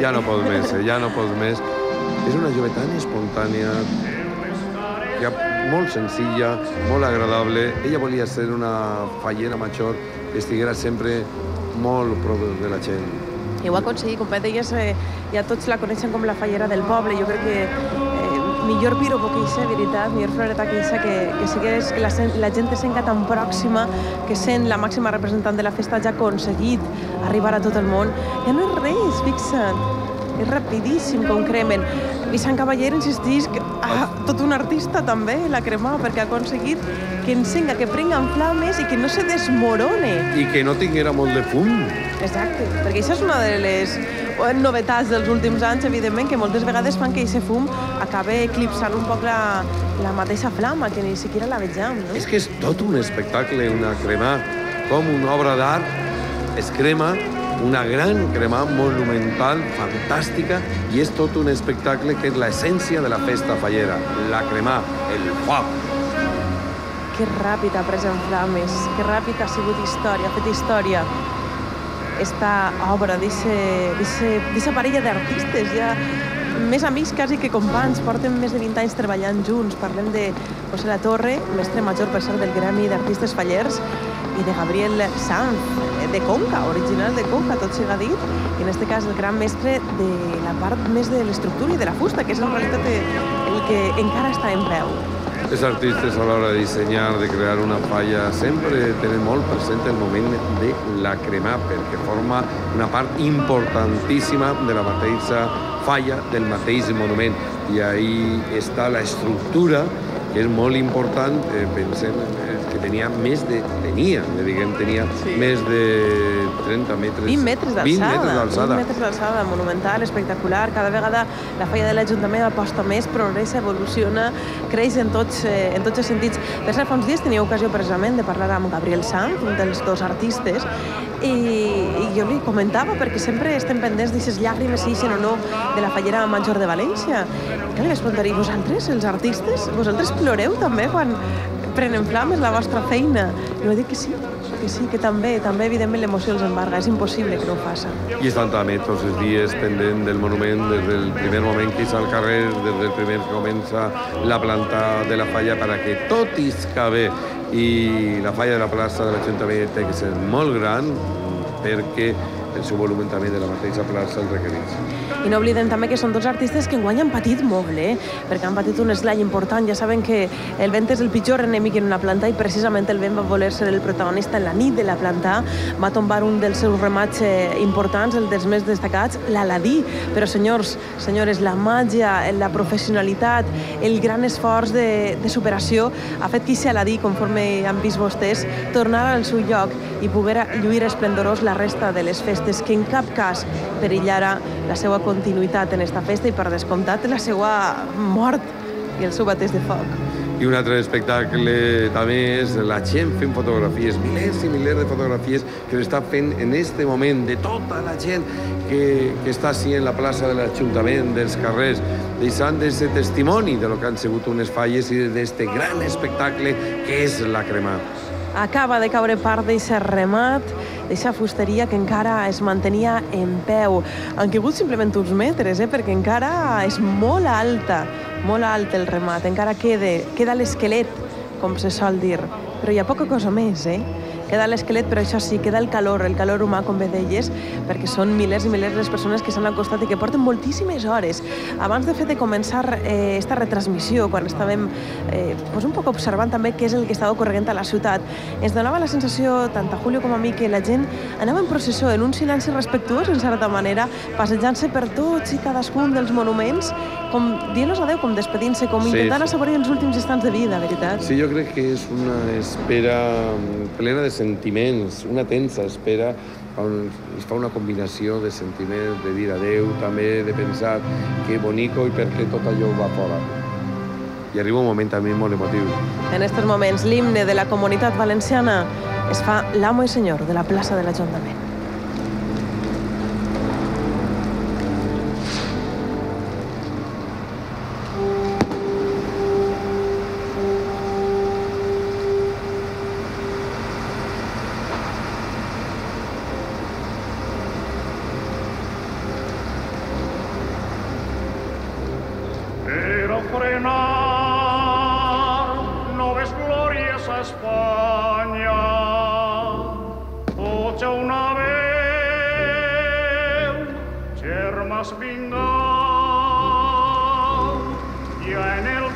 Ja no pots més, ja no pots més. És una jove tan espontània, molt senzilla, molt agradable. Ella volia ser una fallera major que estiguera sempre molt prop de la gent. I ho ha aconseguit, com deies, ja tots la coneixen com la fallera del poble. Jo crec que millor piropo que eixa, veritat, millor floreta que eixa, que sigués que la gent te sent tan pròxima, que sent la màxima representant de la festa, ja ha aconseguit arribar a tot el món. Ja no és res, fixa't. És rapidíssim com cremen. Vicent Caballero insistís que tot un artista també, la crema, perquè ha aconseguit que encenga, que prenga en flames i que no se desmorone. I que no tinguera molt de fum. Exacte, perquè això és una de les novetats dels últims anys, evidentment, que moltes vegades fan que aquest fum acabe eclipsant un poc la mateixa flama, que ni siquiera la vegem, no? És que és tot un espectacle, una crema, com una obra d'art, es crema, una gran crema monumental, fantàstica, i és tot un espectacle que és l'essència de la festa fallera, la crema, el foc. Que ràpid ha pres en flames, que ràpid ha sigut història, ha fet història. Esta obra d'eixa parella d'artistes, ja més amics quasi que companys, porten més de 20 anys treballant junts. Parlem de José Latorre, mestre major, per cert, del Gremi d'Artistes Fallers, i de Gabriel Sanz, de Conca, original de Conca, tot siga dit, i en aquest cas el gran mestre de la part més de l'estructura i de la fusta, que és en realitat el que encara està en peu. Els artistes a l'hora de dissenyar, de crear una falla, sempre tenen molt present el moment de la crema, perquè forma una part importantíssima de la mateixa falla, del mateix monument. I ahí està l'estructura, que és molt important. Pensem que tenia més de 30 metres. 20 metres d'alçada. 20 metres d'alçada. 20 metres d'alçada, monumental, espectacular. Cada vegada la falla de l'Ajuntament aposta més, progressa, evoluciona, creix en tots els sentits. Per cert, fa uns dies tenia ocasió precisament de parlar amb Gabriel Sanz, un dels dos artistes, i jo li comentava, perquè sempre estem pendents d'aquestes llàgrimes, si ixen o no, de la fallera major de València. I que li vaig preguntar, i vosaltres, els artistes, vosaltres ploreu també quan prenen flames la vostra feina? I va dir que sí, que també, evidentment, l'emoció els embarga, és impossible que no ho faça. I estan també tots els dies pendent del monument, des del primer moment que és al carrer, des del primer que comença la planta de la falla, perquè tot isca bé. I la falla de la plaça de l'Ajuntament té que ser molt gran, perquè el seu volum també de la mateixa plaça el requereix. I no oblidem també que són dos artistes que enguany han patit molt, perquè han patit un esglai important. Ja saben que el vent és el pitjor enemic en una planta i precisament el vent va voler ser el protagonista en la nit de la planta. Va tombar un dels seus remats importants, el dels més destacats, l'Aladí. Però, senyores, la màgia, la professionalitat, el gran esforç de superació ha fet que Aladí, conforme han vist vostès, tornara al seu lloc i poguera lluir esplendorós la resta de les festes, que en cap cas perillara la seva continuïtat en esta festa i, per descomptat, la seva mort i el seu bateix de foc. I un altre espectacle també és la gent fent fotografies, milers i milers de fotografies que l'està fent en este moment, de tota la gent que està així en la plaça de l'Ajuntament, dels carrers, deixant aquest testimoni de lo que han sigut unes falles i d'aquest gran espectacle que és la crema. Acaba de caure part d'aquest remat, d'aquesta fusteria que encara es mantenia en peu. Han caigut simplement uns metres, perquè encara és molt alt el remat, encara queda l'esquelet, com se sol dir, però hi ha poca cosa més, Queda l'esquelet, però això sí, queda el calor humà, com bé deies, perquè són milers i milers les persones que s'han acostat i que porten moltíssimes hores. Abans de fet de començar esta retransmissió, quan estàvem un poc observant també què és el que estava ocorrent a la ciutat, ens donava la sensació, tant a Julio com a mi, que la gent anava en processó, en un silenci respectuós, en certa manera, passejant-se per tots i cadascun dels monuments, com dient-los adeu, com despedint-se, com intentant assaborir els últims instants de vida, veritat. Sí, jo crec que és una espera plena de sentiments, una tensa espera, on es fa una combinació de sentiments, de dir adeu, també de pensar que bonico i per què tot allò va fora. I arriba un moment també molt emotiu. En aquests moments, l'himne de la Comunitat Valenciana es fa l'amo i senyor de la plaça de l'Ajuntament. frenar noves glòries a Espanya. Tots a una veu, germans vingueu, ja en el